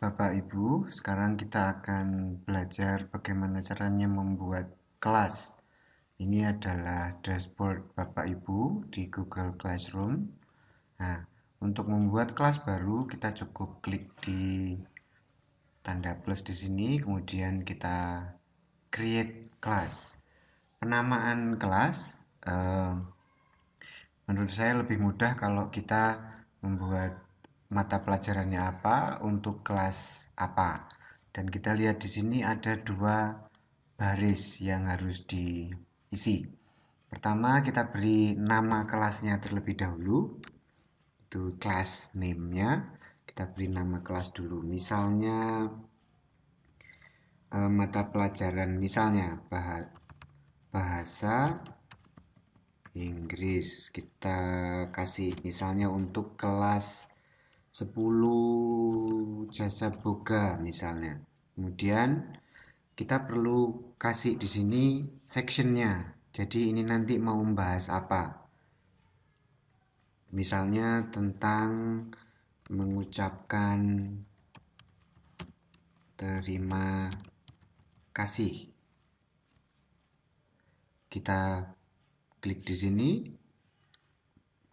Bapak Ibu, sekarang kita akan belajar bagaimana caranya membuat kelas. Ini adalah dashboard Bapak Ibu di Google Classroom. Nah, untuk membuat kelas baru, kita cukup klik di tanda plus di sini, kemudian kita create class. Penamaan kelas, eh, menurut saya lebih mudah kalau kita membuat mata pelajarannya apa untuk kelas apa. Dan kita lihat di sini ada dua baris yang harus diisi. Pertama, kita beri nama kelasnya terlebih dahulu. Itu class name-nya. Kita beri nama kelas dulu. Misalnya mata pelajaran misalnya bahasa Inggris. Kita kasih misalnya untuk kelas 10 jasa boga misalnya. Kemudian kita perlu kasih di sini sectionnya. Jadi ini nanti mau membahas apa? Misalnya tentang mengucapkan terima kasih. Kita klik di sini,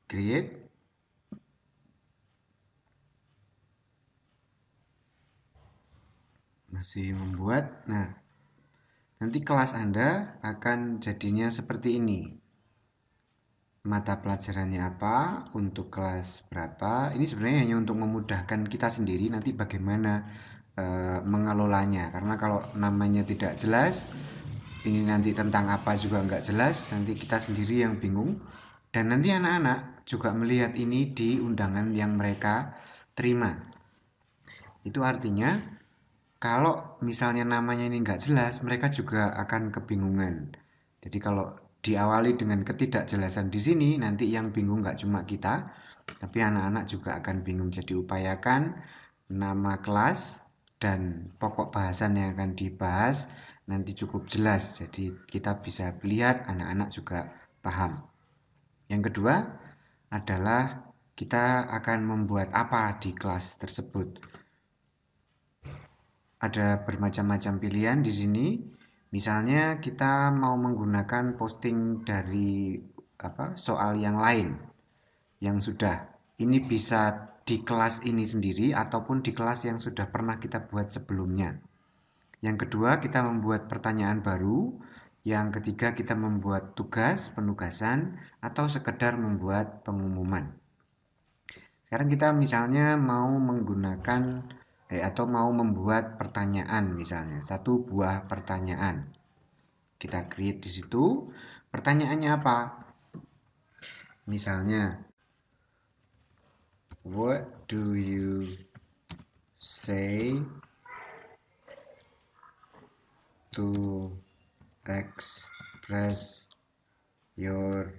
create. Masih membuat. Nah, nanti kelas Anda akan jadinya seperti ini. Mata pelajarannya apa, untuk kelas berapa. Ini sebenarnya hanya untuk memudahkan kita sendiri nanti bagaimana mengelolanya. Karena kalau namanya tidak jelas, ini nanti tentang apa juga nggak jelas, nanti kita sendiri yang bingung. Dan nanti anak-anak juga melihat ini di undangan yang mereka terima. Itu artinya kalau misalnya namanya ini nggak jelas, mereka juga akan kebingungan. Jadi kalau diawali dengan ketidakjelasan di sini, nanti yang bingung nggak cuma kita, tapi anak-anak juga akan bingung. Jadi upayakan nama kelas dan pokok bahasan yang akan dibahas nanti cukup jelas. Jadi kita bisa lihat, anak-anak juga paham. Yang kedua adalah kita akan membuat apa di kelas tersebut. Ada bermacam-macam pilihan di sini. Misalnya kita mau menggunakan posting dari soal yang lain yang sudah. Ini bisa di kelas ini sendiri ataupun di kelas yang sudah pernah kita buat sebelumnya. Yang kedua, kita membuat pertanyaan baru. Yang ketiga, kita membuat tugas, penugasan, atau sekedar membuat pengumuman. Sekarang kita misalnya mau menggunakan atau mau membuat pertanyaan misalnya, satu buah pertanyaan. Kita create di situ. Pertanyaannya apa? Misalnya, what do you say to express your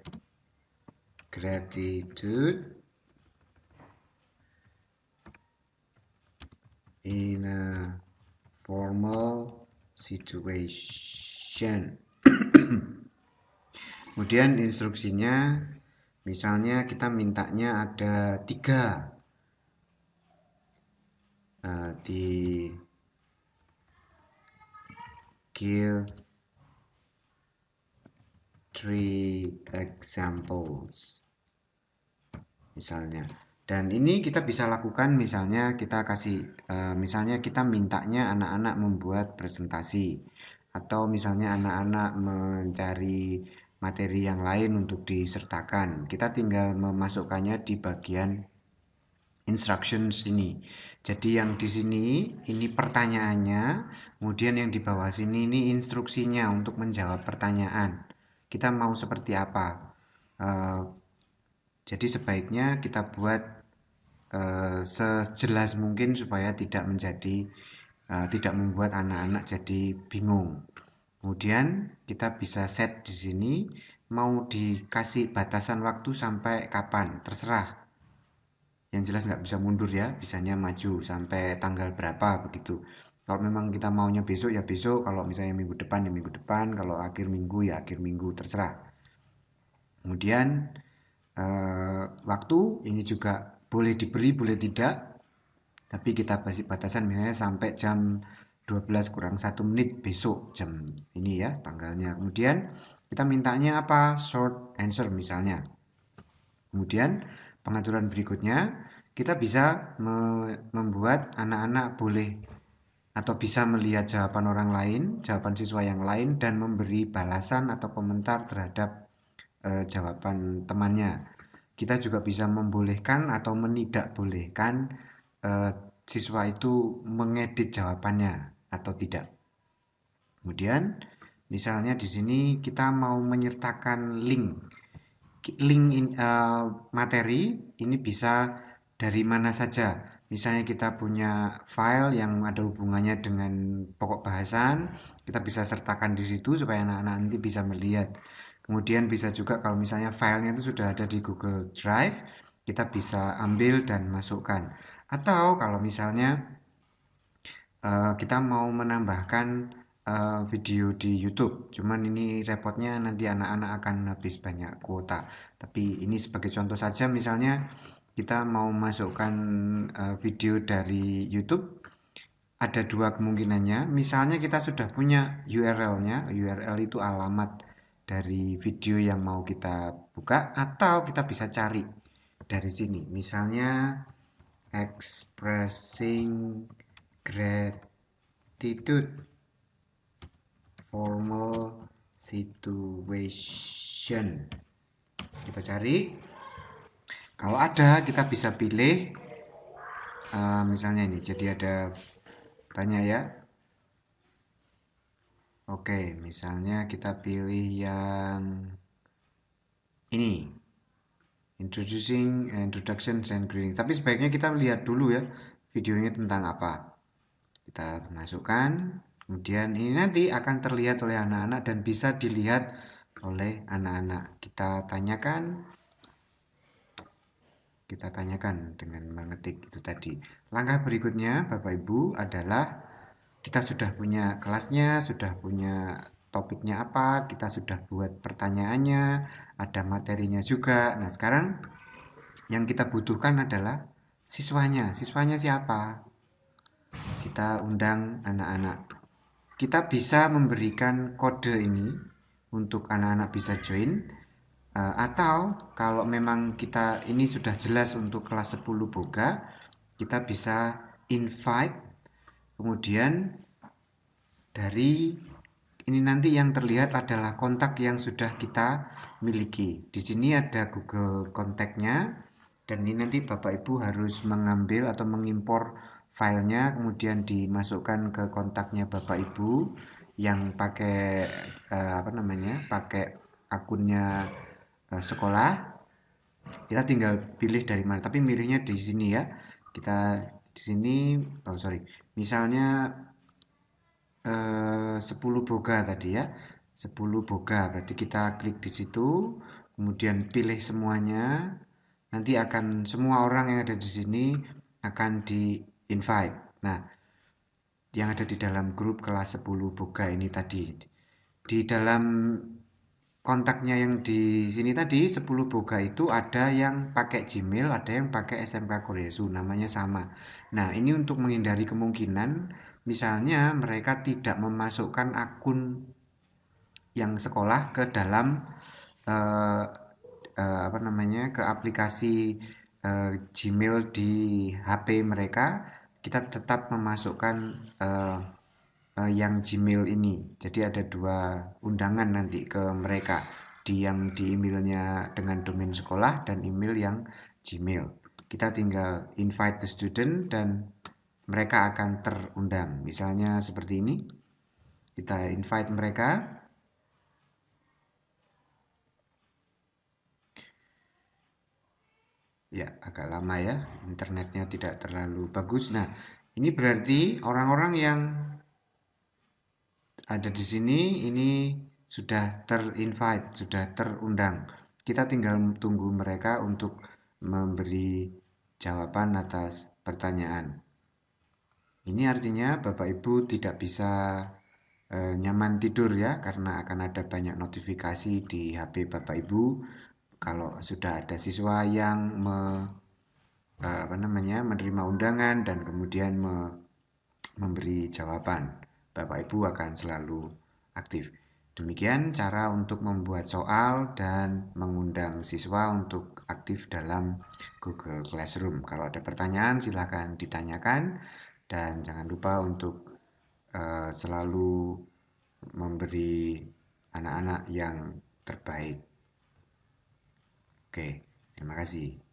gratitude in a formal situation? Kemudian instruksinya, misalnya kita mintanya ada 3 di give 3 examples misalnya. Dan ini kita bisa lakukan misalnya kita kasih misalnya kita mintanya anak-anak membuat presentasi atau misalnya anak-anak mencari materi yang lain untuk disertakan. Kita tinggal memasukkannya di bagian instructions ini. Jadi yang di sini ini pertanyaannya, kemudian yang di bawah sini ini instruksinya untuk menjawab pertanyaan. Kita mau seperti apa? Jadi sebaiknya kita buat sejelas mungkin supaya tidak membuat anak-anak jadi bingung. Kemudian kita bisa set di sini mau dikasih batasan waktu sampai kapan, terserah. Yang jelas nggak bisa mundur ya, bisanya maju sampai tanggal berapa begitu. Kalau memang kita maunya besok ya besok, kalau misalnya minggu depan ya minggu depan, kalau akhir minggu ya akhir minggu, terserah. Kemudian waktu ini juga boleh diberi, boleh tidak. Tapi kita beri batasan misalnya sampai jam 12 kurang 1 menit besok jam ini ya tanggalnya. Kemudian kita mintanya apa? Short answer misalnya. Kemudian pengaturan berikutnya kita bisa membuat anak-anak boleh atau bisa melihat jawaban orang lain, jawaban siswa yang lain dan memberi balasan atau komentar terhadap jawaban temannya. Kita juga bisa membolehkan atau menidakbolehkan eh, siswa itu mengedit jawabannya atau tidak. Kemudian, misalnya di sini kita mau menyertakan materi ini bisa dari mana saja. Misalnya kita punya file yang ada hubungannya dengan pokok bahasan, kita bisa sertakan di situ supaya anak-anak nanti bisa melihat. Kemudian bisa juga kalau misalnya filenya itu sudah ada di Google Drive, kita bisa ambil dan masukkan. Atau kalau misalnya kita mau menambahkan video di YouTube. Cuman ini repotnya nanti anak-anak akan habis banyak kuota. Tapi ini sebagai contoh saja misalnya kita mau masukkan video dari YouTube ada dua kemungkinannya. Misalnya kita sudah punya URL-nya. URL itu alamat dari video yang mau kita buka atau kita bisa cari dari sini. Misalnya expressing gratitude formal situation. Kita cari. Kalau ada, kita bisa pilih misalnya ini. Jadi ada banyak ya. Oke, misalnya kita pilih yang ini. Introduction and greeting. Tapi sebaiknya kita lihat dulu ya videonya tentang apa. Kita masukkan. Kemudian ini nanti akan terlihat oleh anak-anak dan bisa dilihat oleh anak-anak. Kita tanyakan dengan mengetik itu tadi. Langkah berikutnya, Bapak Ibu, adalah kita sudah punya kelasnya, sudah punya topiknya apa, kita sudah buat pertanyaannya, ada materinya juga. Nah, sekarang yang kita butuhkan adalah siswanya. Siswanya siapa? Kita undang anak-anak. Kita bisa memberikan kode ini untuk anak-anak bisa join. Atau kalau memang kita ini sudah jelas untuk kelas 10 boga, kita bisa invite, kemudian dari ini nanti yang terlihat adalah kontak yang sudah kita miliki. Di sini ada Google kontaknya dan ini nanti Bapak Ibu harus mengambil atau mengimpor filenya kemudian dimasukkan ke kontaknya Bapak Ibu yang pakai apa namanya? Pakai akunnya sekolah. Kita tinggal pilih dari mana, tapi milihnya di sini ya. Kita di sini, oh sorry, misalnya 10 boga tadi ya. 10 boga, berarti kita klik di situ, kemudian pilih semuanya. Nanti akan semua orang yang ada di sini akan di invite. Nah, yang ada di dalam grup kelas 10 boga ini tadi. Di dalam kontaknya yang di sini tadi 10 boga itu ada yang pakai Gmail, ada yang pakai SMK Koresu, namanya sama. Nah, ini untuk menghindari kemungkinan misalnya mereka tidak memasukkan akun yang sekolah ke dalam eh, apa namanya ke aplikasi Gmail di HP mereka, kita tetap memasukkan eh, yang Gmail ini. Jadi ada dua undangan nanti ke mereka yang di emailnya dengan domain sekolah dan email yang Gmail. Kita tinggal invite the student dan mereka akan terundang. Misalnya seperti ini. Kita invite mereka. Ya, agak lama ya. Internetnya tidak terlalu bagus. Nah, ini berarti orang-orang yang ada di sini ini sudah terinvite, sudah terundang. Kita tinggal tunggu mereka untuk memberi jawaban atas pertanyaan. Ini artinya Bapak Ibu tidak bisa nyaman tidur ya karena akan ada banyak notifikasi di HP Bapak Ibu kalau sudah ada siswa yang menerima undangan dan kemudian memberi jawaban. Bapak Ibu akan selalu aktif. Demikian cara untuk membuat soal dan mengundang siswa untuk aktif dalam Google Classroom. Kalau ada pertanyaan silakan ditanyakan dan jangan lupa untuk selalu memberi anak-anak yang terbaik. Oke, terima kasih.